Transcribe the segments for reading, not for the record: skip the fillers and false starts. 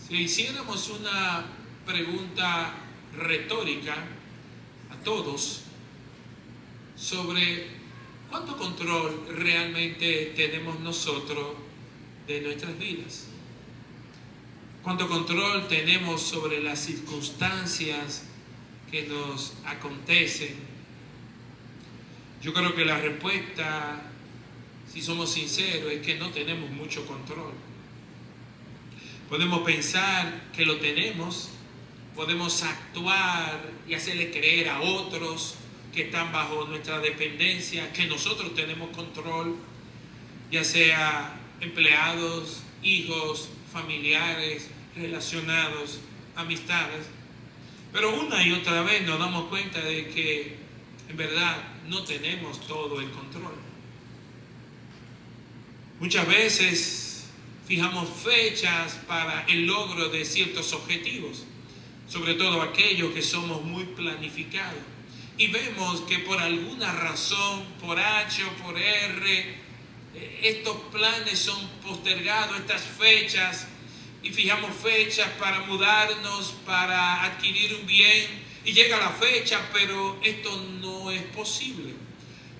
Si hiciéramos una pregunta retórica a todos sobre cuánto control realmente tenemos nosotros de nuestras vidas, cuánto control tenemos sobre las circunstancias que nos acontecen, yo creo que la respuesta, si somos sinceros, es que no tenemos mucho control. Podemos pensar que lo tenemos, podemos actuar y hacerle creer a otros que están bajo nuestra dependencia, que nosotros tenemos control, ya sea empleados, hijos, familiares, relacionados, amistades. Pero una y otra vez nos damos cuenta de que en verdad no tenemos todo el control. Muchas veces fijamos fechas para el logro de ciertos objetivos, sobre todo aquellos que somos muy planificados. Y vemos que por alguna razón, por H o por R, estos planes son postergados, estas fechas, y fijamos fechas para mudarnos, para adquirir un bien, y llega la fecha, pero esto no es posible.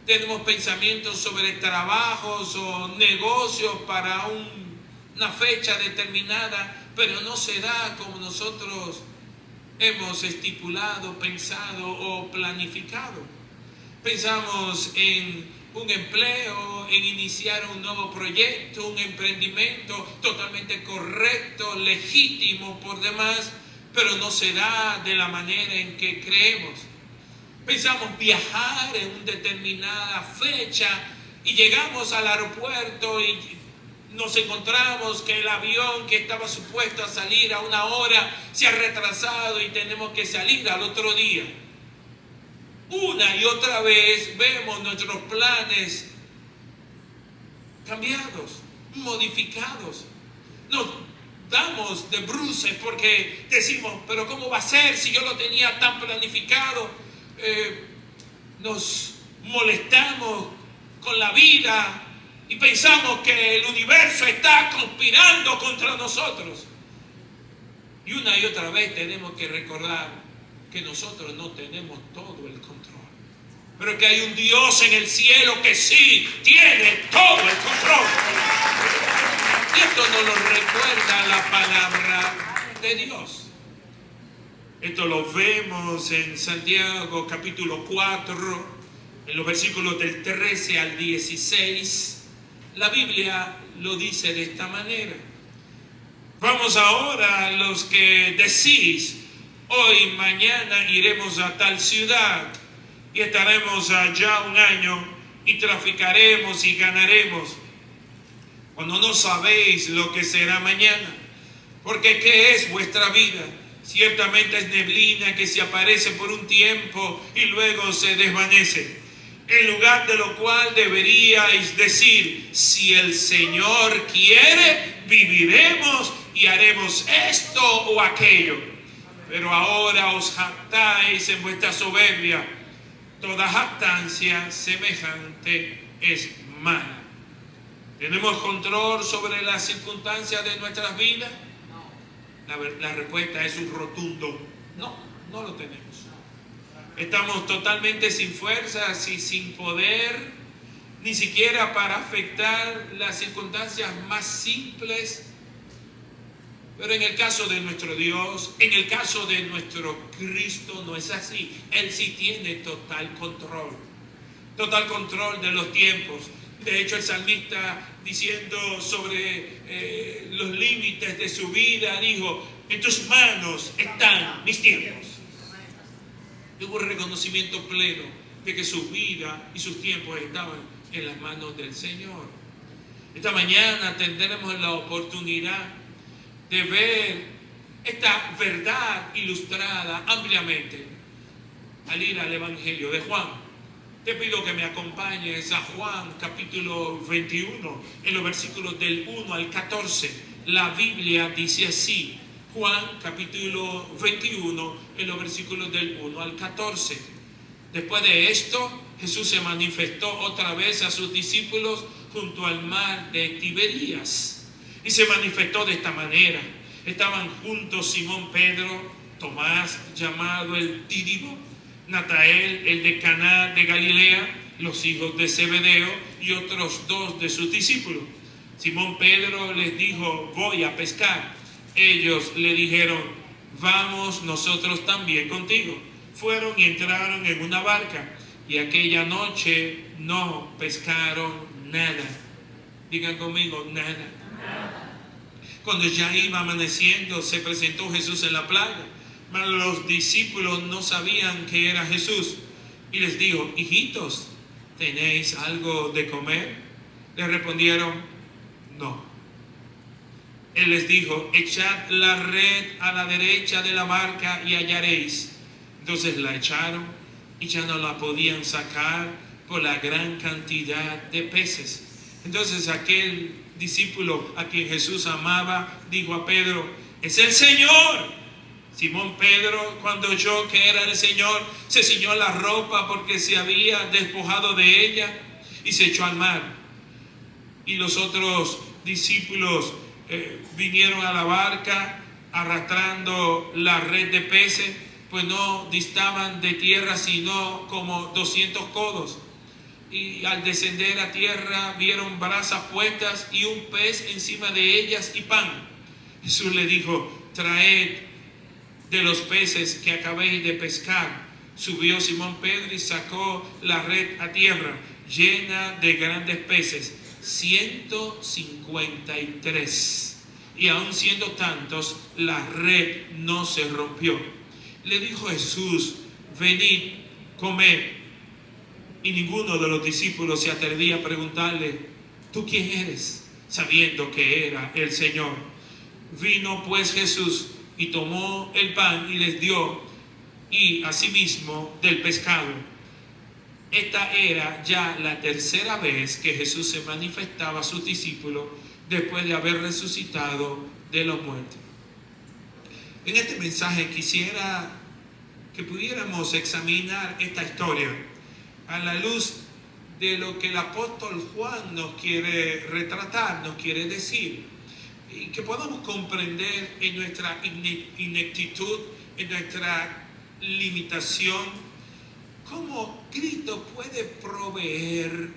Tenemos pensamientos sobre trabajos o negocios para una fecha determinada, pero no se da como nosotros hemos estipulado, pensado o planificado. Pensamos en un empleo, en iniciar un nuevo proyecto, un emprendimiento totalmente correcto, legítimo por demás, pero no se da de la manera en que creemos. Pensamos viajar en una determinada fecha y llegamos al aeropuerto y nos encontramos que el avión que estaba supuesto a salir a 1 hora se ha retrasado y tenemos que salir al otro día. Una y otra vez vemos nuestros planes cambiados, modificados. Nos damos de bruces porque decimos, pero ¿cómo va a ser si yo lo tenía tan planificado? Nos molestamos con la vida y pensamos que el universo está conspirando contra nosotros. Y una y otra vez tenemos que recordar que nosotros no tenemos todo el control, pero que hay un Dios en el cielo que sí tiene todo el control. Y esto nos lo recuerda la palabra de Dios. Esto lo vemos en Santiago capítulo 4, en los versículos del 13 al 16. La Biblia lo dice de esta manera. Vamos ahora, los que decís, hoy, mañana iremos a tal ciudad y estaremos allá 1 año y traficaremos y ganaremos, cuando no sabéis lo que será mañana. Porque ¿qué es vuestra vida? Ciertamente es neblina que se aparece por un tiempo y luego se desvanece. En lugar de lo cual deberíais decir, si el Señor quiere, viviremos y haremos esto o aquello. Pero ahora os jactáis en vuestra soberbia. Toda jactancia semejante es mala. ¿Tenemos control sobre las circunstancias de nuestras vidas? La respuesta es un rotundo no, no lo tenemos. Estamos totalmente sin fuerzas y sin poder, ni siquiera para afectar las circunstancias más simples. Pero en el caso de nuestro Dios, en el caso de nuestro Cristo, no es así. Él sí tiene total control de los tiempos. De hecho, el salmista, diciendo sobre los límites de su vida, dijo, en tus manos están mis tiempos. Tuvo un reconocimiento pleno de que su vida y sus tiempos estaban en las manos del Señor. Esta mañana tendremos la oportunidad de ver esta verdad ilustrada ampliamente al ir al Evangelio de Juan. Te pido que me acompañes a Juan capítulo 21, en los versículos del 1 al 14. La Biblia dice así, Juan capítulo 21, en los versículos del 1 al 14. Después de esto, Jesús se manifestó otra vez a sus discípulos junto al mar de Tiberías. Y se manifestó de esta manera. Estaban juntos Simón Pedro, Tomás llamado el Dídimo, Natanael el de Caná de Galilea, los hijos de Zebedeo y otros 2 de sus discípulos. Simón Pedro les dijo: voy a pescar. Ellos le dijeron: vamos nosotros también contigo. Fueron y entraron en una barca, y aquella noche no pescaron nada. Digan conmigo: nada. Cuando ya iba amaneciendo, se presentó Jesús en la playa, mas los discípulos no sabían que era Jesús. Y les dijo: hijitos, ¿tenéis algo de comer? Le respondieron: no. Él les dijo: echad la red a la derecha de la barca y hallaréis. Entonces la echaron y ya no la podían sacar por la gran cantidad de peces. Entonces aquel discípulo a quien Jesús amaba dijo a Pedro: ¡es el Señor! Simón Pedro, cuando oyó que era el Señor, se ciñó la ropa porque se había despojado de ella y se echó al mar. Y los otros discípulos vinieron a la barca arrastrando la red de peces, pues no distaban de tierra sino como 200 codos. Y al descender a tierra vieron brasas puestas y un pez encima de ellas y pan. Jesús le dijo: traed de los peces que acabéis de pescar. Subió Simón Pedro y sacó la red a tierra, llena de grandes peces, 153. Y aun siendo tantos, la red no se rompió. Le dijo Jesús: venid, comed. Y ninguno de los discípulos se atrevía a preguntarle: ¿tú quién eres?, sabiendo que era el Señor. Vino pues Jesús y tomó el pan y les dio, y asimismo del pescado. Esta era ya la tercera vez que Jesús se manifestaba a sus discípulos después de haber resucitado de los muertos. En este mensaje quisiera que pudiéramos examinar esta historia a la luz de lo que el apóstol Juan nos quiere retratar, nos quiere decir, y que podamos comprender en nuestra ineptitud, en nuestra limitación, cómo Cristo puede proveer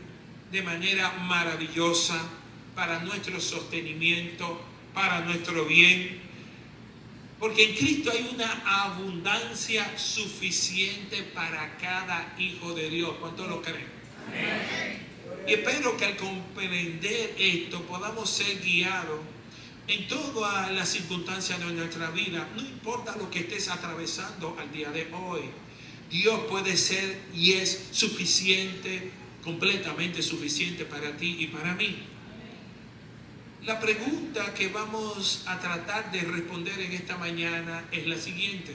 de manera maravillosa para nuestro sostenimiento, para nuestro bien, porque en Cristo hay una abundancia suficiente para cada hijo de Dios. ¿Cuántos lo creen? Amén. Y espero que al comprender esto podamos ser guiados en todas las circunstancias de nuestra vida. No importa lo que estés atravesando al día de hoy, Dios puede ser y es suficiente, completamente suficiente para ti y para mí. La pregunta que vamos a tratar de responder en esta mañana es la siguiente: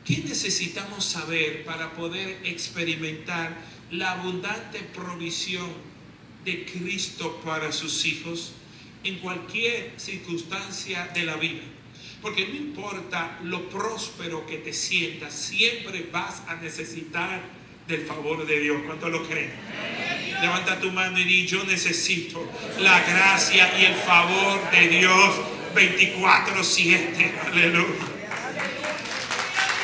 ¿qué necesitamos saber para poder experimentar la abundante provisión de Cristo para sus hijos en cualquier circunstancia de la vida? Porque no importa lo próspero que te sientas, siempre vas a necesitar del favor de Dios. ¿Cuántos lo creen? Levanta tu mano y di: yo necesito la gracia y el favor de Dios 24/7. Aleluya.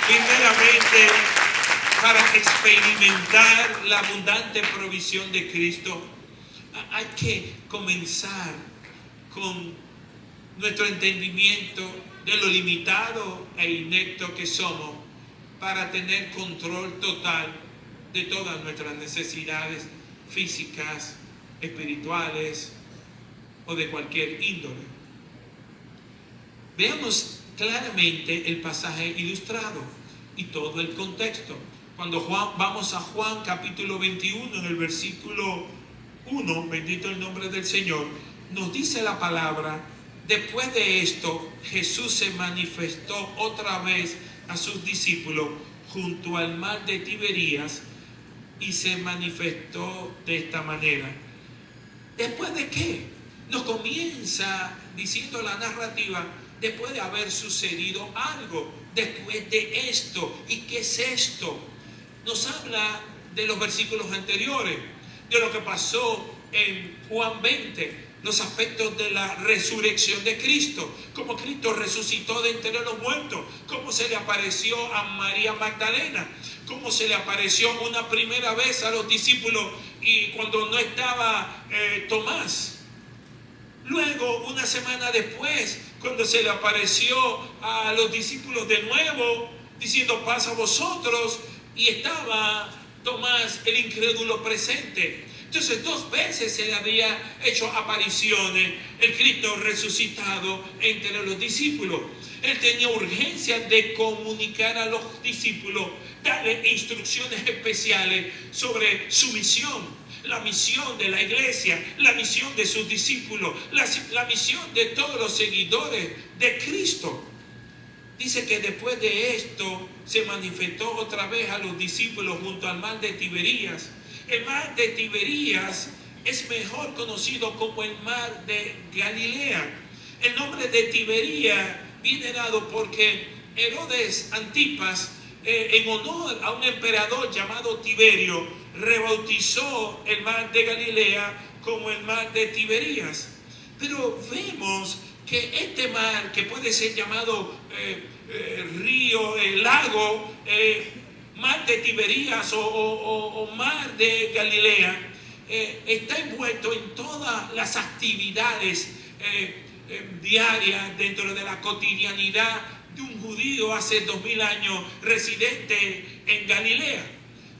Primeramente, para experimentar la abundante provisión de Cristo, hay que comenzar con nuestro entendimiento de lo limitado e inepto que somos para tener control total de todas nuestras necesidades físicas, espirituales o de cualquier índole. Veamos claramente el pasaje ilustrado y todo el contexto. Cuando vamos a Juan capítulo 21, en el versículo 1, bendito el nombre del Señor, nos dice la palabra: después de esto, Jesús se manifestó otra vez a sus discípulos junto al mar de Tiberías, y se manifestó de esta manera. ¿Después de qué? Nos comienza diciendo la narrativa: después de haber sucedido algo, después de esto. ¿Y qué es esto? Nos habla de los versículos anteriores, de lo que pasó en Juan 20, los aspectos de la resurrección de Cristo, cómo Cristo resucitó de entre los muertos, cómo se le apareció a María Magdalena, cómo se le apareció una primera vez a los discípulos y cuando no estaba Tomás. Luego, una semana después, cuando se le apareció a los discípulos de nuevo, diciendo paz a vosotros, y estaba Tomás el incrédulo presente. Entonces 2 veces se le había hecho apariciones el Cristo resucitado entre los discípulos. Él tenía urgencia de comunicar a los discípulos, darle instrucciones especiales sobre su misión, la misión de la iglesia, la misión de sus discípulos, la misión de todos los seguidores de Cristo. Dice que después de esto se manifestó otra vez a los discípulos junto al mar de Tiberías. El mar de Tiberías es mejor conocido como el mar de Galilea. El nombre de Tiberías viene dado porque Herodes Antipas, en honor a un emperador llamado Tiberio, rebautizó el mar de Galilea como el mar de Tiberías. Pero vemos que este mar, que puede ser llamado río, lago, mar de Tiberías o mar de Galilea, está envuelto en todas las actividades diarias dentro de la cotidianidad de un judío hace 2000 años residente en Galilea.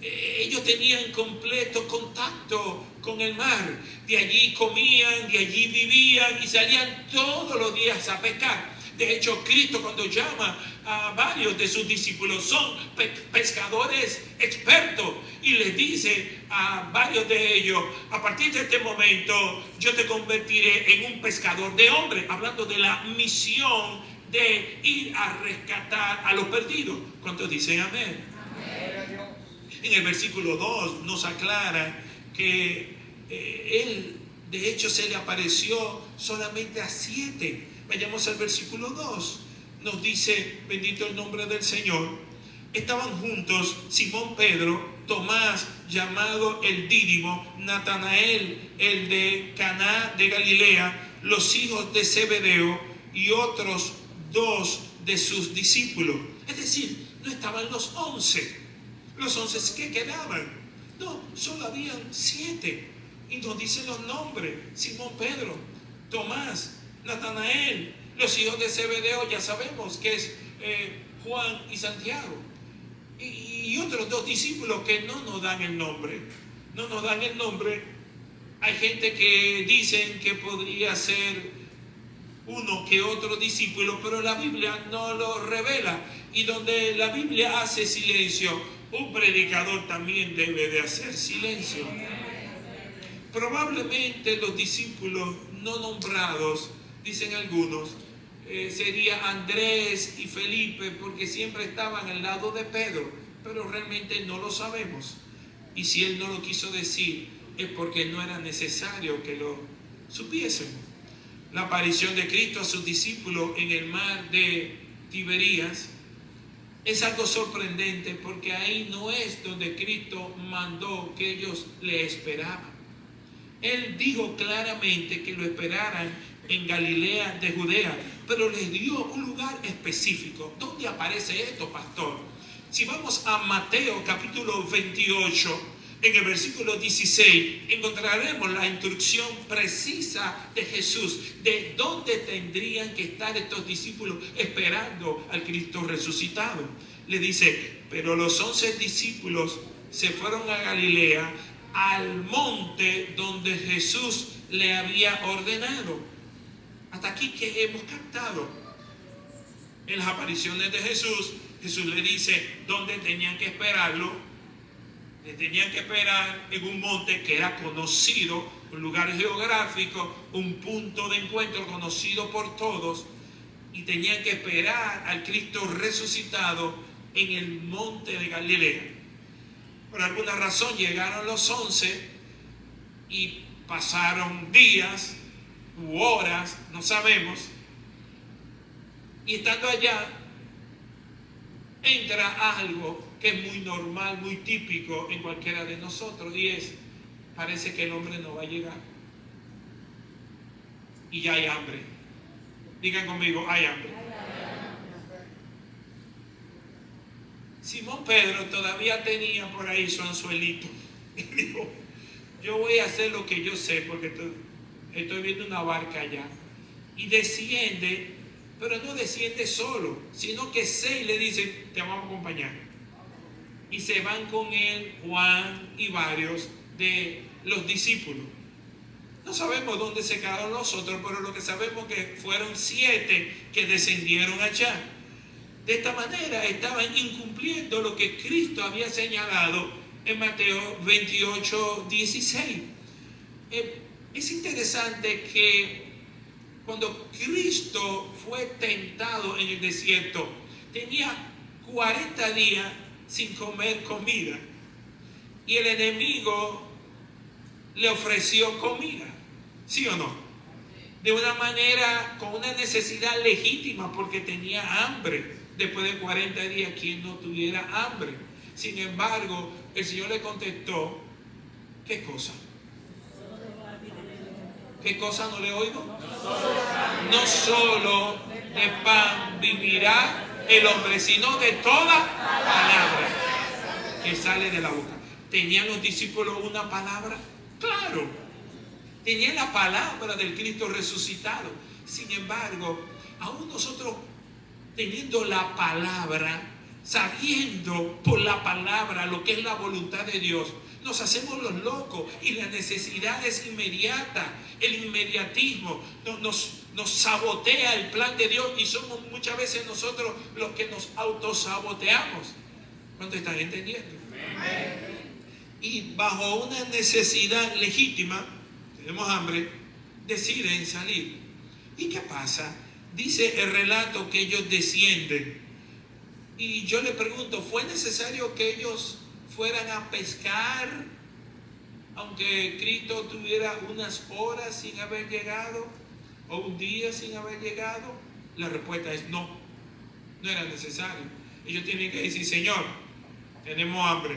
Ellos tenían completo contacto con el mar. De allí comían, de allí vivían y salían todos los días a pescar. De hecho, Cristo, cuando llama a varios de sus discípulos, son pescadores expertos, y les dice a varios de ellos: a partir de este momento yo te convertiré en un pescador de hombres, hablando de la misión de ir a rescatar a los perdidos. ¿Cuántos dicen amén? Amén. En el versículo 2 nos aclara que él, de hecho, se le apareció solamente a 7. Vayamos al versículo 2. Nos dice, bendito el nombre del Señor: estaban juntos Simón Pedro, Tomás llamado el Dídimo, Natanael el de Caná de Galilea, los hijos de Zebedeo y otros 2 de sus discípulos. Es decir, no estaban los 11. Los 11 que quedaban, no, solo habían 7. Y nos dicen los nombres: Simón Pedro, Tomás, Natanael, los hijos de Zebedeo, ya sabemos que es Juan y Santiago, y otros 2 discípulos que no nos dan el nombre. No nos dan el nombre. Hay gente que dicen que podría ser uno que otro discípulo, pero la Biblia no lo revela. Y donde la Biblia hace silencio, un predicador también debe de hacer silencio. Probablemente los discípulos no nombrados, dicen algunos, sería Andrés y Felipe, porque siempre estaban al lado de Pedro, pero realmente no lo sabemos. Y si él no lo quiso decir, es porque no era necesario que lo supiésemos. La aparición de Cristo a sus discípulos en el mar de Tiberías es algo sorprendente, porque ahí no es donde Cristo mandó que ellos le esperaban. Él dijo claramente que lo esperaran en Galilea de Judea, pero les dio un lugar específico. ¿Dónde aparece esto, pastor? Si vamos a Mateo capítulo 28, en el versículo 16, encontraremos la instrucción precisa de Jesús de dónde tendrían que estar estos discípulos esperando al Cristo resucitado. Le dice: pero los 11 discípulos se fueron a Galilea, al monte donde Jesús le había ordenado. Hasta aquí que hemos captado. En las apariciones de Jesús, Jesús le dice dónde tenían que esperarlo. Le tenían que esperar en un monte que era conocido, un lugar geográfico, un punto de encuentro conocido por todos, y tenían que esperar al Cristo resucitado en el monte de Galilea. Por alguna razón llegaron los 11 y pasaron días u horas, no sabemos, y estando allá entra algo que es muy normal, muy típico en cualquiera de nosotros, y es: parece que el hombre no va a llegar. y ya hay hambre. Digan conmigo, hay hambre. Simón Pedro todavía tenía por ahí su anzuelito. Y dijo, yo voy a hacer lo que yo sé porque estoy viendo una barca allá. Y desciende, pero no desciende solo, sino que 6 le dicen, te vamos a acompañar. Y se van con él Juan y varios de los discípulos. No sabemos dónde se quedaron los otros, pero lo que sabemos es que fueron 7 que descendieron allá. De esta manera estaban incumpliendo lo que Cristo había señalado en Mateo 28, 16. Es interesante que cuando Cristo fue tentado en el desierto, tenía 40 días sin comer comida. Y el enemigo le ofreció comida. ¿Sí o no? De una manera, con una necesidad legítima, porque tenía hambre. Después de 40 días, ¿quién no tuviera hambre? Sin embargo, el Señor le contestó, ¿qué cosa? ¿Qué cosa no le oigo? No solo de pan vivirá el hombre, sino de toda palabra que sale de la boca. ¿Tenían los discípulos una palabra? Claro. Tenían la palabra del Cristo resucitado. Sin embargo, aún nosotros teniendo la palabra, sabiendo por la palabra lo que es la voluntad de Dios, nos hacemos los locos y la necesidad es inmediata. El inmediatismo nos sabotea el plan de Dios y somos muchas veces nosotros los que nos autosaboteamos. ¿Cuántos están entendiendo? Y bajo una necesidad legítima, tenemos hambre, deciden salir. ¿Y qué pasa? Dice el relato que ellos descienden. Y yo le pregunto, ¿fue necesario que ellos fueran a pescar, aunque Cristo tuviera unas horas sin haber llegado, o un día sin haber llegado? La respuesta es no, no era necesario. Ellos tienen que decir, Señor, tenemos hambre,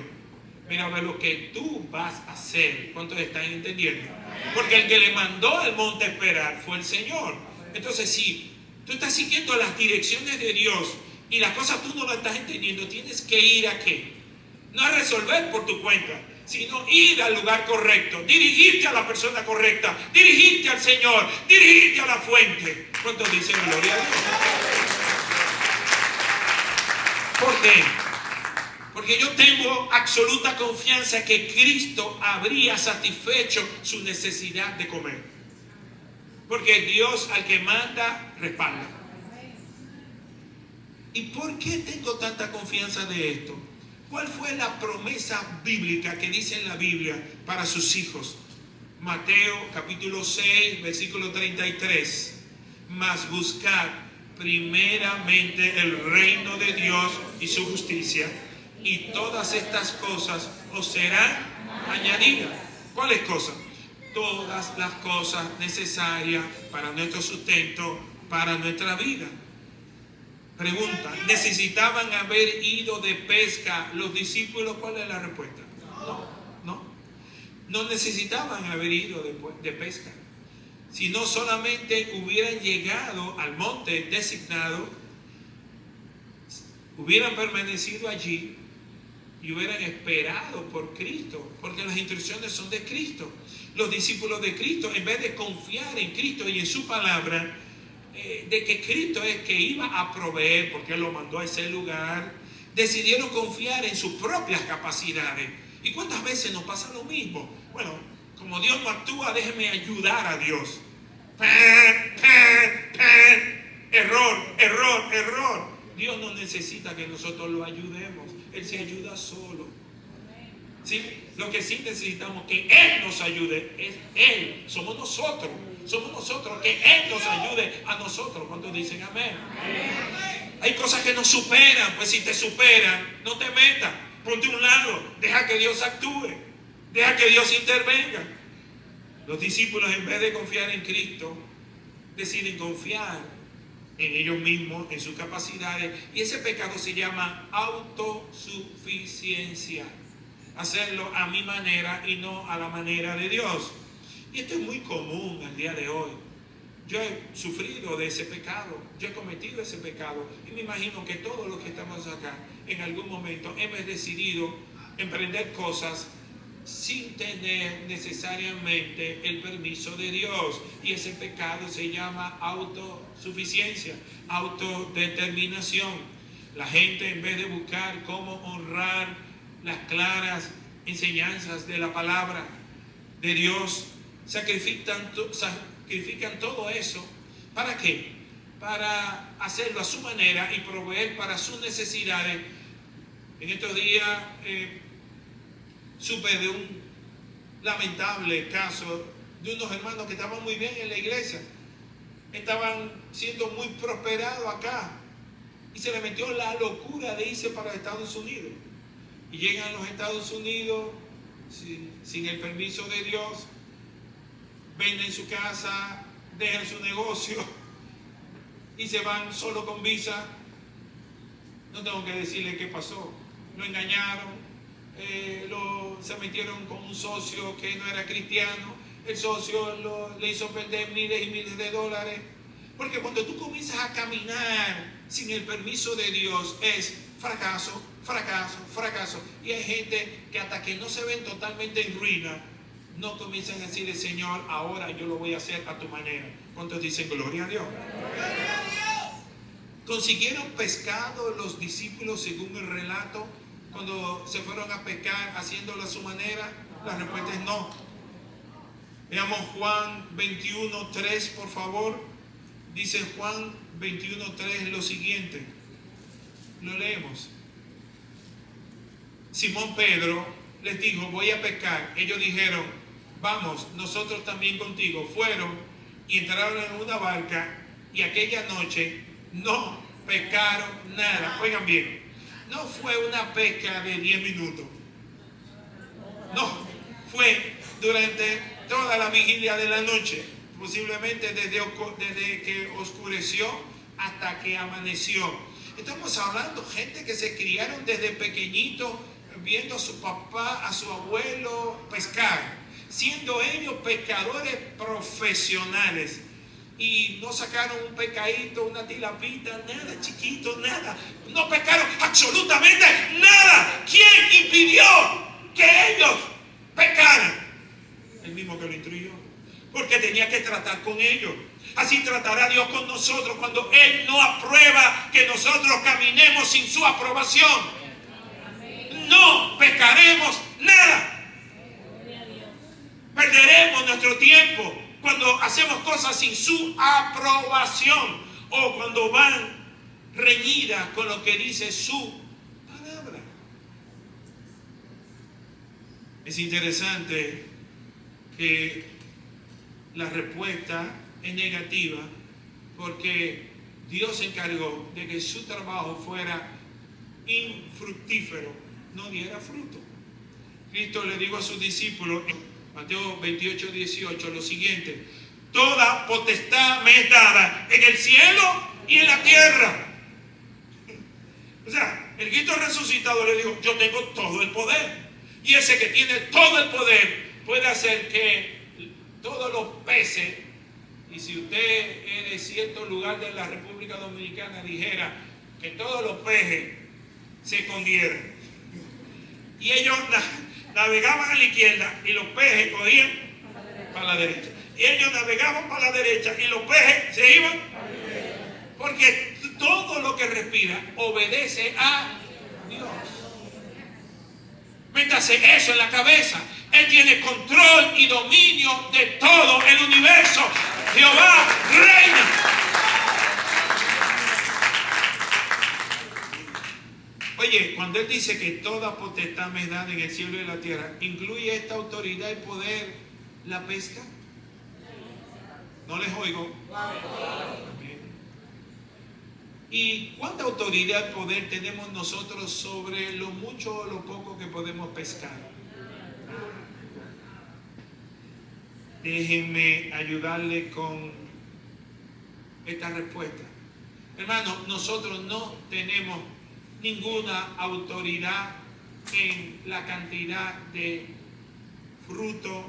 mira a ver lo que tú vas a hacer. ¿Cuántos están entendiendo? Porque el que le mandó al monte a esperar fue el Señor. Entonces, si tú estás siguiendo las direcciones de Dios y las cosas tú no las estás entendiendo, tienes que ir a qué. No a resolver por tu cuenta, sino ir al lugar correcto, dirigirte a la persona correcta, dirigirte al Señor, dirigirte a la fuente. ¿Cuántos dicen gloria a Dios? ¿Por qué? Porque yo tengo absoluta confianza que Cristo habría satisfecho su necesidad de comer. Porque Dios al que manda, respalda. ¿Y por qué tengo tanta confianza de esto? ¿Cuál fue la promesa bíblica que dice en la Biblia para sus hijos? Mateo capítulo 6, versículo 33. Mas buscad primeramente el reino de Dios y su justicia, y todas estas cosas os serán añadidas. ¿Cuáles cosas? Todas las cosas necesarias para nuestro sustento, para nuestra vida. Pregunta, ¿necesitaban haber ido de pesca los discípulos? ¿Cuál es la respuesta? No necesitaban haber ido de pesca. Si no, solamente hubieran llegado al monte designado, hubieran permanecido allí y hubieran esperado por Cristo, porque las instrucciones son de Cristo. Los discípulos de Cristo, en vez de confiar en Cristo y en su palabra, de que Cristo es que iba a proveer, porque Él lo mandó a ese lugar, decidieron confiar en sus propias capacidades. ¿Y cuántas veces nos pasa lo mismo? Bueno, como Dios no actúa, déjeme ayudar a Dios. Error. Dios no necesita que nosotros lo ayudemos. Él se ayuda solo. ¿Sí? Lo que sí necesitamos que Él nos ayude es Él. Somos nosotros, que Él nos ayude a nosotros. ¿Cuántos dicen amén? Hay cosas que nos superan. Pues si te superan, no te metas. Ponte a un lado. Deja que Dios actúe. Deja que Dios intervenga. Los discípulos, en vez de confiar en Cristo, deciden confiar en ellos mismos, en sus capacidades. Y ese pecado se llama autosuficiencia. Hacerlo a mi manera y no a la manera de Dios. Y esto es muy común al día de hoy. Yo he sufrido de ese pecado, yo he cometido ese pecado, y me imagino que todos los que estamos acá en algún momento hemos decidido emprender cosas sin tener necesariamente el permiso de Dios, y ese pecado se llama autosuficiencia, autodeterminación. La gente, en vez de buscar cómo honrar las claras enseñanzas de la palabra de Dios, sacrifican todo eso. ¿Para qué? Para hacerlo a su manera y proveer para sus necesidades. En estos días supe de un lamentable caso de unos hermanos que estaban muy bien en la iglesia, estaban siendo muy prosperados acá, y se le metió la locura de irse para Estados Unidos, y llegan a los Estados Unidos sin el permiso de Dios, venden su casa, dejan su negocio y se van solo con visa. No tengo que decirle qué pasó. Lo engañaron, se metieron con un socio que no era cristiano. El socio le hizo perder miles y miles de dólares. Porque cuando tú comienzas a caminar sin el permiso de Dios, es fracaso, fracaso, fracaso. Y hay gente que hasta que no se ven totalmente en ruina, no comienzan a decirle: Señor, ahora yo lo voy a hacer a tu manera. ¿Cuántos dicen gloria a Dios? ¡Gloria a Dios! ¿Consiguieron pescado los discípulos según el relato cuando se fueron a pescar haciéndolo a su manera? La respuesta es no. Veamos Juan 21:3, por favor. Dice Juan 21:3 lo siguiente. Lo leemos. Simón Pedro les dijo: voy a pescar. Ellos dijeron: vamos, nosotros también contigo. Fueron y entraron en una barca, y aquella noche no pescaron nada. Oigan bien, no fue una pesca de 10 minutos. No, fue durante toda la vigilia de la noche, posiblemente desde que oscureció hasta que amaneció. Estamos hablando de gente que se criaron desde pequeñito viendo a su papá, a su abuelo pescar, siendo ellos pescadores profesionales, y no sacaron un pescadito, una tilapita, nada chiquito, nada. No pescaron absolutamente nada. ¿Quién impidió que ellos pescaran? El mismo que lo instruyó, porque tenía que tratar con ellos. Así tratará Dios con nosotros cuando Él no aprueba que nosotros caminemos sin su aprobación. No pescaremos nada. Perderemos nuestro tiempo cuando hacemos cosas sin su aprobación, o cuando van reñidas con lo que dice su palabra. Es interesante que la respuesta es negativa, porque Dios se encargó de que su trabajo fuera infructífero, no diera fruto. Cristo le dijo a sus discípulos, Mateo 28:18, lo siguiente: toda potestad me es dada en el cielo y en la tierra. O sea, el Cristo resucitado le dijo: yo tengo todo el poder. Y ese que tiene todo el poder puede hacer que todos los peces, y si usted es de cierto lugar de la República Dominicana, dijera que todos los peces se escondieran, y ellos navegaban a la izquierda y los peces cogían para la derecha, y ellos navegaban para la derecha y los peces se iban, porque todo lo que respira obedece a Dios. Métase eso en la cabeza. Él tiene control y dominio de todo el universo. Jehová reina. Oye, cuando Él dice que toda potestad me es dada en el cielo y en la tierra, ¿incluye esta autoridad y poder la pesca? No les oigo. ¿Y cuánta autoridad y poder tenemos nosotros sobre lo mucho o lo poco que podemos pescar? Déjenme ayudarle con esta respuesta. Hermano, nosotros no tenemos ninguna autoridad en la cantidad de fruto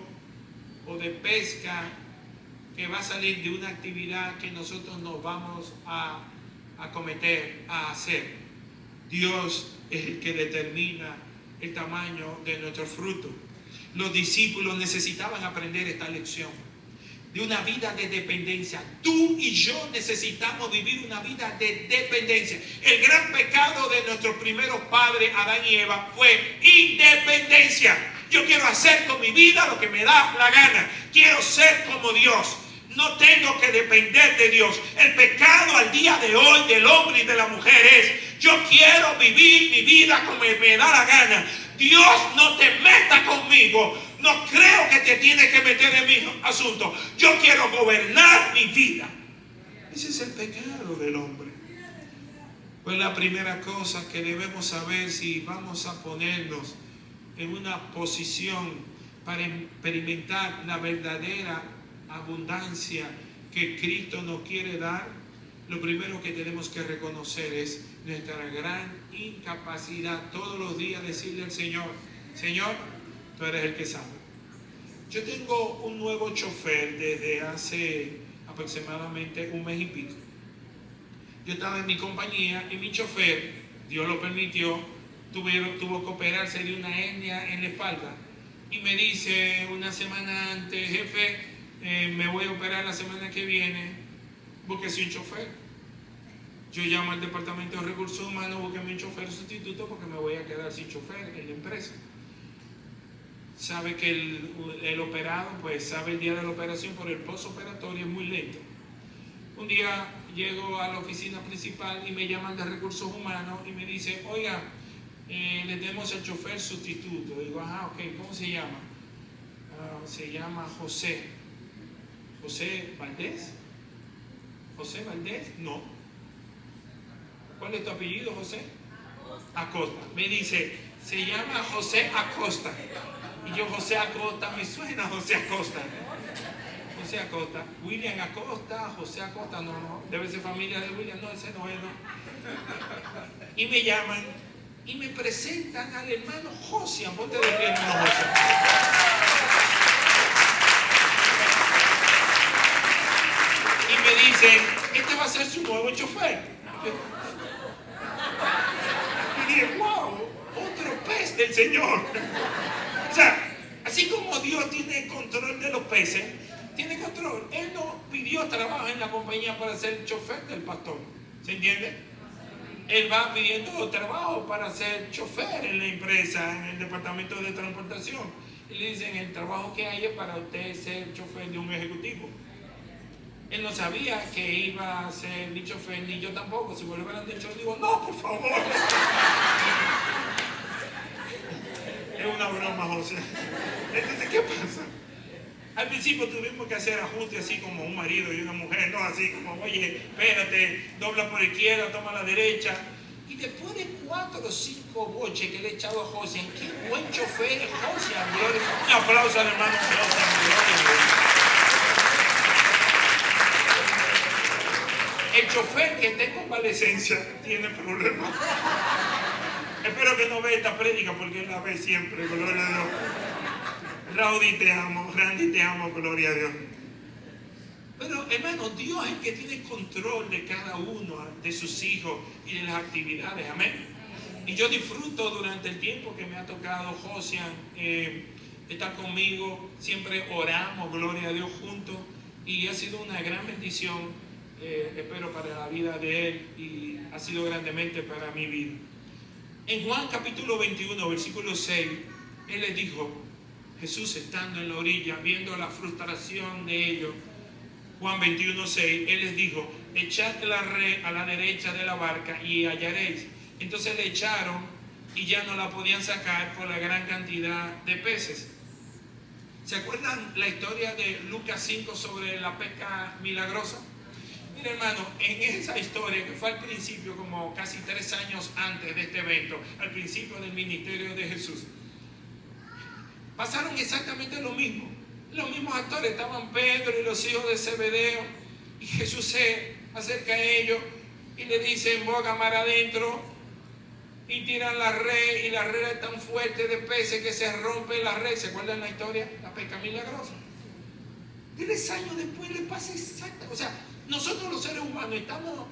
o de pesca que va a salir de una actividad que nosotros nos vamos a acometer, a hacer. Dios es el que determina el tamaño de nuestro fruto. Los discípulos necesitaban aprender esta lección de una vida de dependencia. Tú y yo necesitamos vivir una vida de dependencia. El gran pecado de nuestros primeros padres, Adán y Eva, fue independencia. Yo quiero hacer con mi vida lo que me da la gana. Quiero ser como Dios. No tengo que depender de Dios. El pecado al día de hoy del hombre y de la mujer es: yo quiero vivir mi vida como me da la gana. Dios, no te metas conmigo. No creo que te tienes que meter en mis asuntos. Yo quiero gobernar mi vida. Ese es el pecado del hombre. Pues la primera cosa que debemos saber, si vamos a ponernos en una posición para experimentar la verdadera abundancia que Cristo nos quiere dar, lo primero que tenemos que reconocer es nuestra gran incapacidad todos los días decirle al Señor: Señor, tú eres el que sabe. Yo tengo un nuevo chofer desde hace aproximadamente un mes y pico. Yo estaba en mi compañía y mi chofer, Dios lo permitió, tuvo que operarse de una hernia en la espalda. Y me dice una semana antes: jefe, me voy a operar la semana que viene, búsquese un chofer. Yo llamo al departamento de recursos humanos: búsqueme un chofer sustituto porque me voy a quedar sin chofer en la empresa. Sabe que el operado, pues sabe el día de la operación, por el postoperatorio es muy lento. Un día llego a la oficina principal y me llaman de recursos humanos y me dice: oiga, le demos el chofer sustituto. Digo: ajá, ok, ¿cómo se llama? Se llama José. ¿José Valdés? ¿José Valdés? No. ¿Cuál es tu apellido, José? Acosta. Me dice: se llama José Acosta. Y yo: José Acosta, me suena José Acosta. José Acosta. William Acosta, José Acosta, no, debe ser familia de William, no, ese no es, no. Y me llaman y me presentan al hermano Josian. Ponte de pie, hermano Josian. Y me dicen: este va a ser su nuevo chofer. Y dije: wow, otro pez del Señor. O sea, así como Dios tiene control de los peces, tiene control. Él no pidió trabajo en la compañía para ser chofer del pastor. ¿Se entiende? Él va pidiendo trabajo para ser chofer en la empresa, en el departamento de transportación. Y le dicen: el trabajo que hay es para usted ser chofer de un ejecutivo. Él no sabía que iba a ser mi chofer, ni yo tampoco. Si me lo hubieran dicho, digo: no, por favor. Es una broma, José. Entonces, ¿qué pasa? Al principio tuvimos que hacer ajustes así como un marido y una mujer, no así como: oye, espérate, dobla por izquierda, toma a la derecha. Y después de 4 o 5 boches que le he echado a José, qué buen chofer es José. Un aplauso al hermano José. El chofer que está en convalecencia tiene problemas. Espero que no vea esta prédica porque él la ve siempre, gloria a Dios. Randy, te amo, gloria a Dios. Pero hermano, Dios es el que tiene control de cada uno de sus hijos y de las actividades, amén. Y yo disfruto durante el tiempo que me ha tocado Josian estar conmigo. Siempre oramos, gloria a Dios, juntos. Y ha sido una gran bendición, espero, para la vida de él, y ha sido grandemente para mi vida. En Juan capítulo 21, versículo 6, él les dijo, Jesús estando en la orilla, viendo la frustración de ellos, Juan 21, 6, él les dijo: echad la red a la derecha de la barca y hallaréis. Entonces le echaron y ya no la podían sacar por la gran cantidad de peces. ¿Se acuerdan la historia de Lucas 5 sobre la pesca milagrosa? Mira, hermano, en esa historia que fue al principio, como casi 3 años antes de este evento, al principio del ministerio de Jesús, pasaron exactamente lo mismo. Los mismos actores, estaban Pedro y los hijos de Zebedeo, y Jesús se acerca a ellos y le dice: emboga mar adentro, y tiran la red, y la red es tan fuerte de peces que se rompe la red. ¿Se acuerdan la historia? La pesca milagrosa. 3 años después le pasa exactamente. O sea, nosotros los seres humanos estamos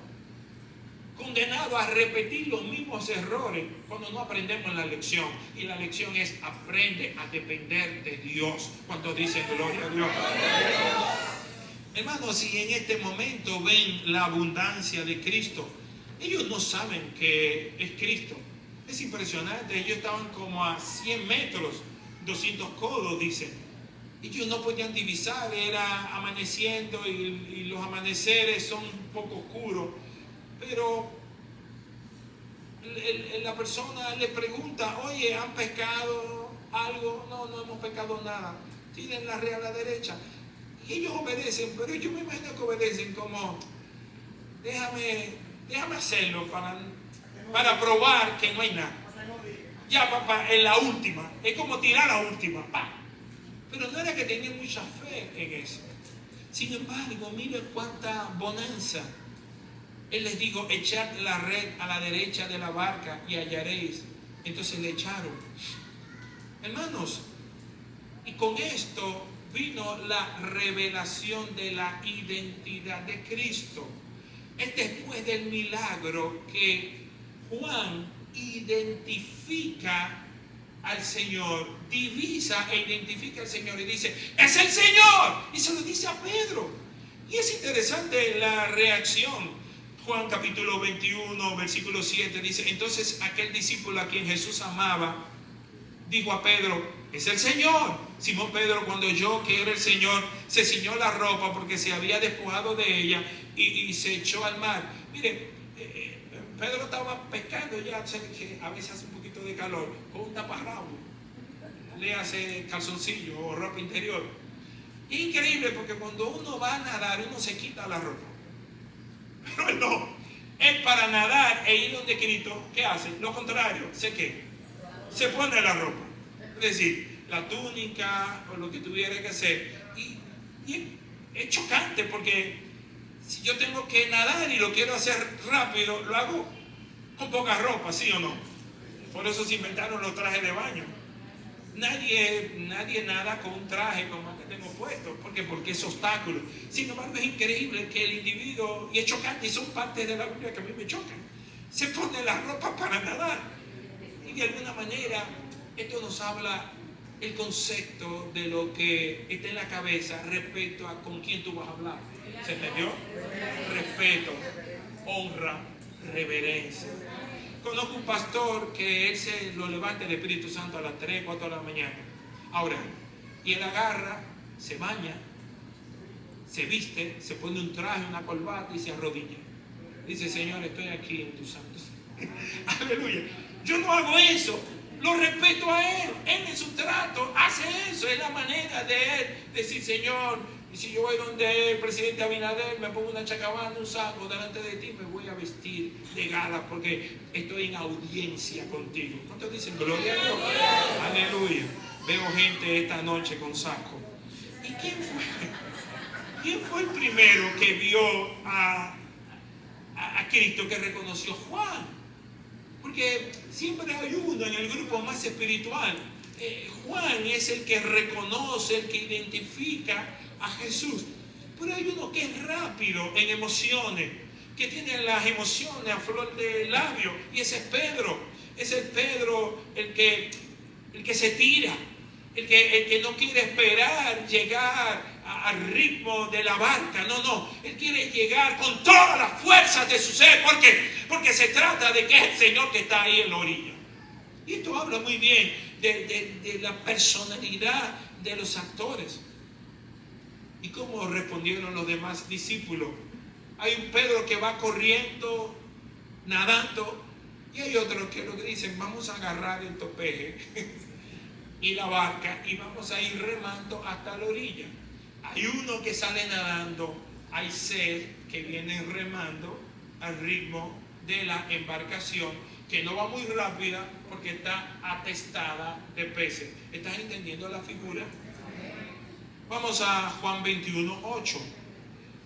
condenados a repetir los mismos errores cuando no aprendemos la lección. Y la lección es: aprende a depender de Dios. Cuando dicen gloria a Dios. Hermanos, si en este momento ven la abundancia de Cristo, ellos no saben que es Cristo. Es impresionante. Ellos estaban como a 100 metros, 200 codos, dicen. Ellos no podían divisar, era amaneciendo y los amaneceres son un poco oscuros. Pero la persona le pregunta: oye, ¿han pescado algo? No, no hemos pescado nada. Tienen la red a la derecha. Y ellos obedecen, pero yo me imagino que obedecen como: déjame hacerlo para probar que no hay nada. Ya, papá, en la última. Es como tirar la última. Pa. Pero no era que tenían mucha fe en eso. Sin embargo, miren cuánta bonanza. Él les dijo: echad la red a la derecha de la barca y hallaréis. Entonces le echaron. Hermanos, y con esto vino la revelación de la identidad de Cristo. Es después del milagro que Juan identifica al Señor, divisa e identifica al Señor y dice: ¡es el Señor! Y se lo dice a Pedro. Y es interesante la reacción. Juan capítulo 21, versículo 7 dice: entonces aquel discípulo a quien Jesús amaba dijo a Pedro: es el Señor. Simón Pedro, cuando oyó que era el Señor, se ciñó la ropa porque se había despojado de ella y se echó al mar. Mire, Pedro estaba pescando, ya sé que a veces hace un poquito de calor, con un taparrabo, le hace calzoncillo o ropa interior. Es increíble porque cuando uno va a nadar, uno se quita la ropa. Pero él no, él para nadar e ir donde Cristo, ¿qué hace? Lo contrario, se pone la ropa. Es decir, la túnica o lo que tuviera que hacer. Y es chocante porque si yo tengo que nadar y lo quiero hacer rápido, lo hago con poca ropa, ¿sí o no? Por eso se inventaron los trajes de baño. Nadie nada con un traje como el que tengo puesto. ¿Por qué? Porque es obstáculo. Sin embargo, es increíble que el individuo, y es chocante, y son partes de la Biblia que a mí me chocan, se pone la ropa para nadar. Y de alguna manera, esto nos habla el concepto de lo que está en la cabeza respecto a con quién tú vas a hablar. ¿Se entendió? Respeto, honra, reverencia. Conozco un pastor que él se lo levanta el Espíritu Santo a las 3, 4 de la mañana. Ahora, y él agarra, se baña, se viste, se pone un traje, una corbata y se arrodilla. Dice: Señor, estoy aquí en tus santos. Aleluya. Yo no hago eso. Lo respeto a él. Él en su trato hace eso. Es la manera de él decir: Señor, y si yo voy donde el presidente Abinader, me pongo una chacabana, un saco delante de ti, me voy a vestir de gala porque estoy en audiencia contigo. ¿Cuántos dicen gloria a Dios? Aleluya. Veo gente esta noche con saco. ¿Y quién fue? ¿Quién fue el primero que vio a Cristo, que reconoció? Juan. Porque siempre hay uno en el grupo más espiritual. Juan es el que reconoce, el que identifica a Jesús. Pero hay uno que es rápido en emociones, que tiene las emociones a flor de labio, y ese es Pedro. Es el Pedro el que se tira, el que no quiere esperar llegar al ritmo de la barca. No, él quiere llegar con todas las fuerzas de su ser. ¿Por qué? Porque se trata de que es el Señor que está ahí en la orilla. Y esto habla muy bien de la personalidad de los actores. ¿Y cómo respondieron los demás discípulos? Hay un Pedro que va corriendo, nadando, y hay otros que lo que dicen: vamos a agarrar el topeje y la barca y vamos a ir remando hasta la orilla. Hay uno que sale nadando, hay 6 que vienen remando al ritmo de la embarcación, que no va muy rápida porque está atestada de peces. ¿Estás entendiendo la figura? Vamos a Juan 21, 8.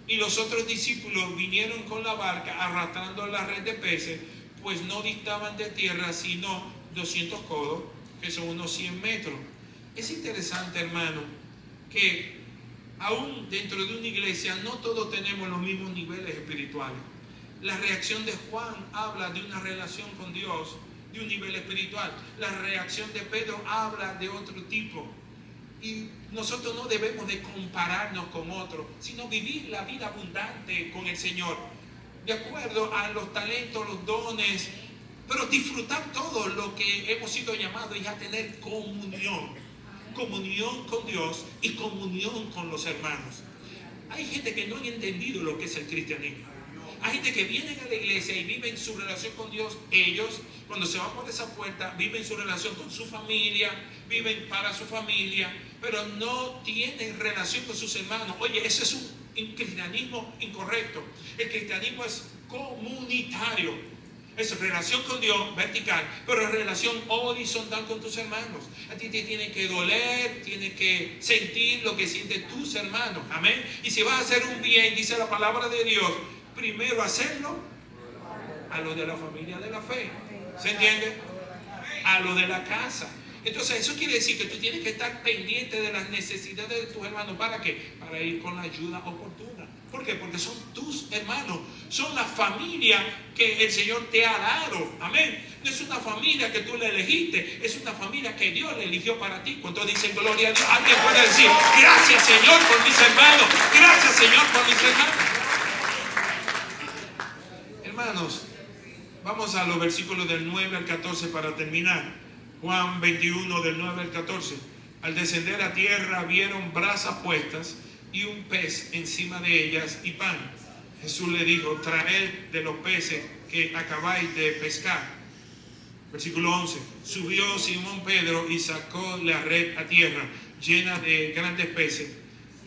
Y los otros discípulos vinieron con la barca arrastrando la red de peces, pues no distaban de tierra sino 200 codos, que son unos 100 metros. Es interesante, hermano, que Aún dentro de una iglesia no todos tenemos los mismos niveles espirituales. La reacción de Juan habla de una relación con Dios de un nivel espiritual. La reacción de Pedro habla de otro tipo. Y nosotros no debemos de compararnos con otros, sino vivir la vida abundante con el Señor, de acuerdo a los talentos, los dones, pero disfrutar todo lo que hemos sido llamados y a tener comunión con Dios y comunión con los hermanos. Hay gente que no ha entendido lo que es el cristianismo. Hay gente que viene a la iglesia y viven su relación con Dios. Ellos, cuando se van por esa puerta, viven su relación con su familia, viven para su familia, pero no tienen relación con sus hermanos. Oye, ese es un cristianismo incorrecto. El cristianismo es comunitario. Es relación con Dios vertical, pero es relación horizontal con tus hermanos. A ti te tiene que doler, tienes que sentir lo que sienten tus hermanos. Amén. Y si vas a hacer un bien, dice la palabra de Dios, primero hacerlo a lo de la familia de la fe. ¿Se entiende? A lo de la casa. Entonces eso quiere decir que tú tienes que estar pendiente de las necesidades de tus hermanos. ¿Para qué? Para ir con la ayuda oportuna. ¿Por qué? Porque son tus hermanos. Son la familia que el Señor te ha dado. Amén. No es una familia que tú le elegiste. Es una familia que Dios le eligió para ti. ¿Cuántos dicen gloria a Dios? Alguien puede decir, gracias Señor por mis hermanos. Gracias Señor por mis hermanos. Hermanos, vamos a los versículos del 9 al 14 para terminar. Juan 21 del 9 al 14. Al descender a tierra vieron brasas puestas y un pez encima de ellas y pan. Jesús le dijo, traed de los peces que acabáis de pescar. Versículo 11. Subió Simón Pedro y sacó la red a tierra llena de grandes peces,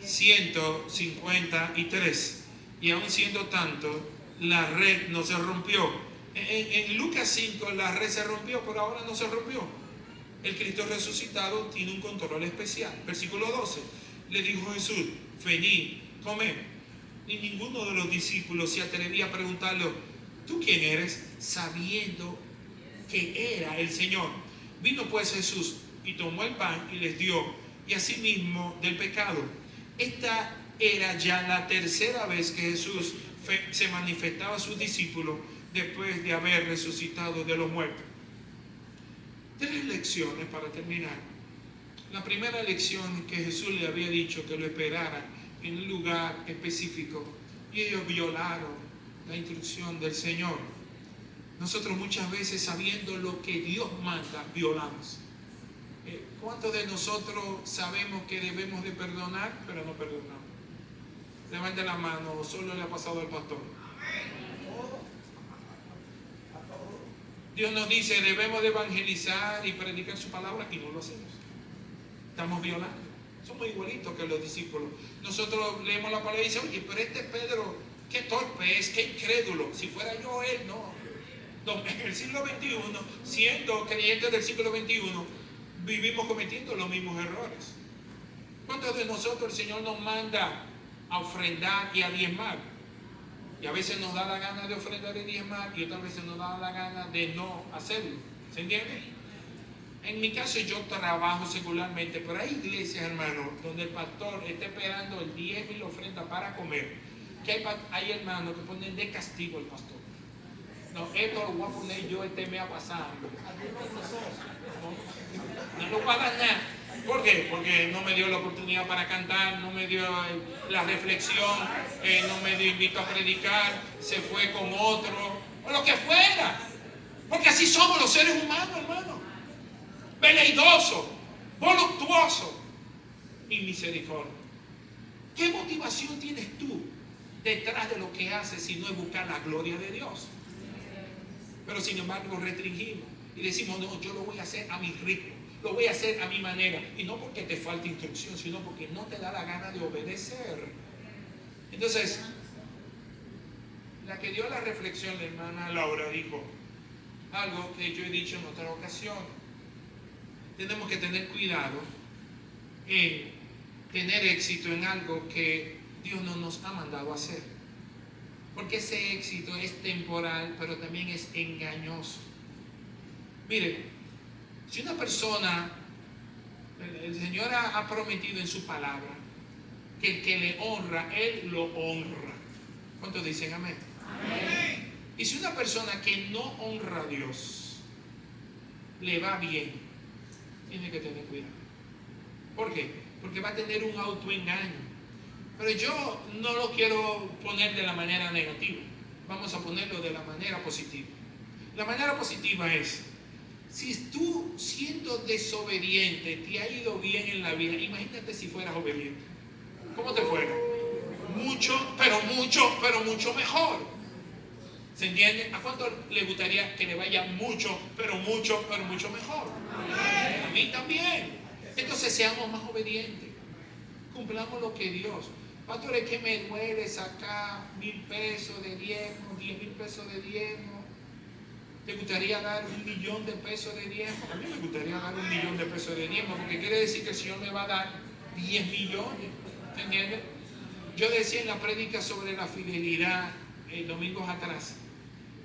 153. Y aun siendo tanto, la red no se rompió. En Lucas 5 la red se rompió, pero ahora no se rompió. El Cristo resucitado tiene un control especial. Versículo 12. Le dijo Jesús, venid, comed. Y ninguno de los discípulos se atrevía a preguntarle, ¿tú quién eres? Sabiendo que era el Señor. Vino pues Jesús y tomó el pan y les dio, y asimismo del pescado. Esta era ya la tercera vez que Jesús se manifestaba a sus discípulos después de haber resucitado de los muertos. 3 lecciones para terminar. La primera lección es que Jesús le había dicho que lo esperaran en un lugar específico y ellos violaron la instrucción del Señor. Nosotros muchas veces, sabiendo lo que Dios manda, violamos. ¿Cuántos de nosotros sabemos que debemos de perdonar, pero no perdonamos? Levante la mano, solo le ha pasado al pastor. Dios nos dice, debemos de evangelizar y predicar su palabra y no lo hacemos. Estamos violando. Somos igualitos que los discípulos. Nosotros leemos la palabra y decimos, oye, pero este Pedro, qué torpe es, qué incrédulo. Si fuera yo, él no. En el siglo XXI, siendo creyentes del siglo XXI, vivimos cometiendo los mismos errores. ¿Cuántos de nosotros el Señor nos manda a ofrendar y a diezmar? Y a veces nos da la gana de ofrendar y diezmar y otras veces nos da la gana de no hacerlo. ¿Se entiende? En mi caso yo trabajo secularmente, pero hay iglesias, hermanos, donde el pastor está esperando el diezmo y la ofrenda para comer. Que hay hermanos que ponen de castigo al pastor. No, esto lo voy a poner yo este mes a pasar. No lo voy a dañar. ¿Por qué? Porque no me dio la oportunidad para cantar, no me dio la reflexión, no me dio invito a predicar, se fue con otro, o lo que fuera. Porque así somos los seres humanos, hermano. Veleidoso, voluptuoso y misericordia. ¿Qué motivación tienes tú detrás de lo que haces si no es buscar la gloria de Dios? Pero sin embargo restringimos y decimos, no, yo lo voy a hacer a mi ritmo, lo voy a hacer a mi manera. Y no porque te falte instrucción, sino porque no te da la gana de obedecer. Entonces, la que dio la reflexión, la hermana Laura, dijo algo que yo he dicho en otra ocasión. Tenemos que tener cuidado en tener éxito en algo que Dios no nos ha mandado a hacer. Porque ese éxito es temporal, pero también es engañoso. Mire, si una persona, el Señor ha prometido en su palabra que el que le honra, Él lo honra. ¿Cuántos dicen amén? Amén. Y si una persona que no honra a Dios le va bien, tiene que tener cuidado. ¿Por qué? Porque va a tener un autoengaño. Pero yo no lo quiero poner de la manera negativa. Vamos a ponerlo de la manera positiva. La manera positiva es, si tú siendo desobediente te ha ido bien en la vida, imagínate si fueras obediente. ¿Cómo te fuera? Mucho, pero mucho mejor. ¿Se entiende? ¿A cuánto le gustaría que le vaya mucho, pero mucho mejor? A mí también. Entonces seamos más obedientes. Cumplamos lo que Dios. Pastor, es que me duele sacar 1,000 pesos de diezmo, 10,000 pesos de diezmo. ¿Te gustaría dar 1,000,000 de pesos de diezmo? A mí me gustaría dar 1,000,000 de pesos de diezmo, porque quiere decir que el Señor me va a dar 10 millones. ¿Me entiendes? Yo decía en la prédica sobre la fidelidad, domingos atrás,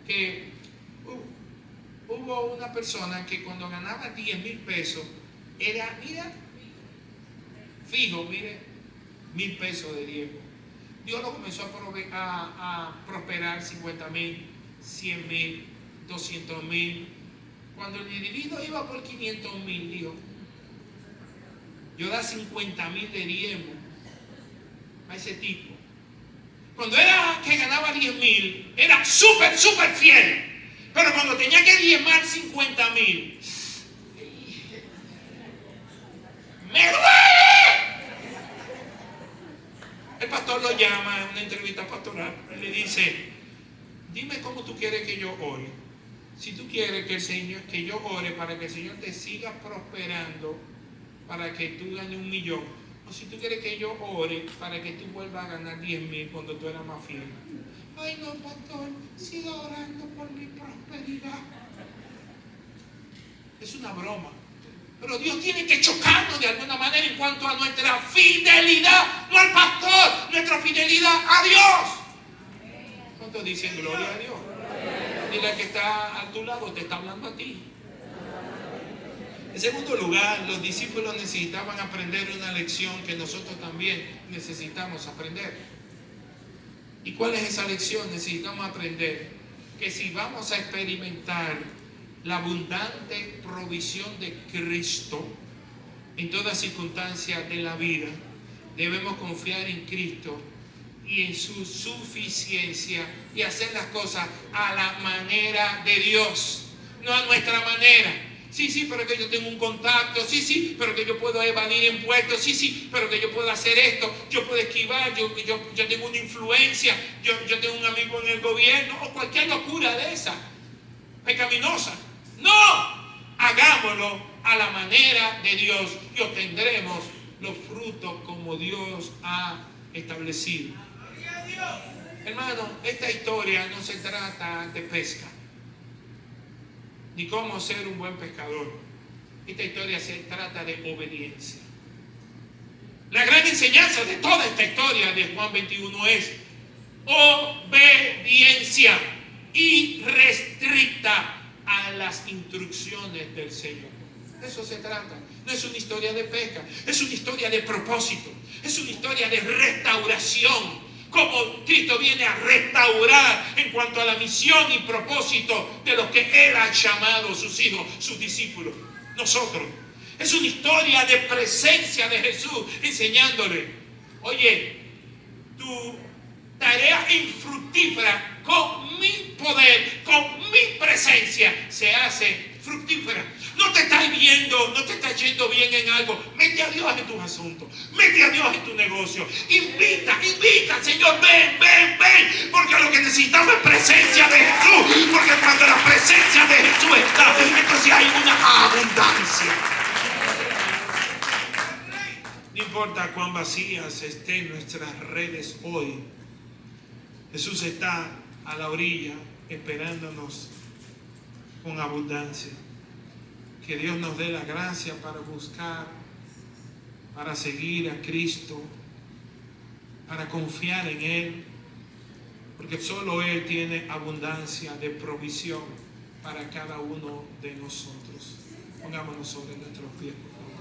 que hubo una persona que cuando ganaba 10,000 pesos, era, mira, fijo, mire, 1,000 pesos de diezmo. Dios lo comenzó a prosperar 50,000, 100,000, 200,000. Cuando el individuo iba por 500,000, dijo, yo da 50,000 de diezmo a ese tipo. Cuando era que ganaba 10,000, era súper fiel. Pero cuando tenía que diezmar 50,000, ¡me duele! El pastor lo llama en una entrevista pastoral y le dice, dime cómo tú quieres que yo ore. Si tú quieres que yo ore para que el Señor te siga prosperando, para que tú ganes 1,000,000, o si tú quieres que yo ore para que tú vuelvas a ganar 10,000 cuando tú eras más fiel. Ay no, pastor, siga orando por mi prosperidad. Es una broma. Pero Dios tiene que chocarnos de alguna manera en cuanto a nuestra fidelidad, no al pastor, nuestra fidelidad a Dios. ¿Cuántos dicen gloria a Dios? Dile que está a tu lado, te está hablando a ti. En segundo lugar, los discípulos necesitaban aprender una lección que nosotros también necesitamos aprender. ¿Y cuál es esa lección? Necesitamos aprender que si vamos a experimentar la abundante provisión de Cristo en todas circunstancias de la vida, debemos confiar en Cristo y en su suficiencia y hacer las cosas a la manera de Dios, no a nuestra manera. Sí, pero que yo tengo un contacto, sí, pero que yo puedo evadir impuestos, sí, pero que yo puedo hacer esto, yo puedo esquivar, yo tengo una influencia, yo tengo un amigo en el gobierno, o cualquier locura de esa, pecaminosa. No, hagámoslo a la manera de Dios y obtendremos los frutos como Dios ha establecido. Hermano, esta historia no se trata de pesca, ni cómo ser un buen pescador. Esta historia se trata de obediencia. La gran enseñanza de toda esta historia de Juan 21 es obediencia irrestricta a las instrucciones del Señor. De eso se trata. No es una historia de pesca, es una historia de propósito, es una historia de restauración. Como Cristo viene a restaurar en cuanto a la misión y propósito de los que Él ha llamado sus hijos, sus discípulos, nosotros. Es una historia de presencia de Jesús enseñándole, oye, tu tarea infructífera con mi poder, con mi presencia, se hace fructífera. No te estás viendo, no te está yendo bien en algo. Mete a Dios en tus asuntos. Mete a Dios en tu negocio. Invita, Señor, ven. Porque lo que necesitamos es presencia de Jesús. Porque cuando la presencia de Jesús está, entonces hay una abundancia. No importa cuán vacías estén nuestras redes hoy, Jesús está a la orilla esperándonos con abundancia. Que Dios nos dé la gracia para buscar, para seguir a Cristo, para confiar en Él, porque solo Él tiene abundancia de provisión para cada uno de nosotros. Pongámonos sobre nuestros pies, por favor.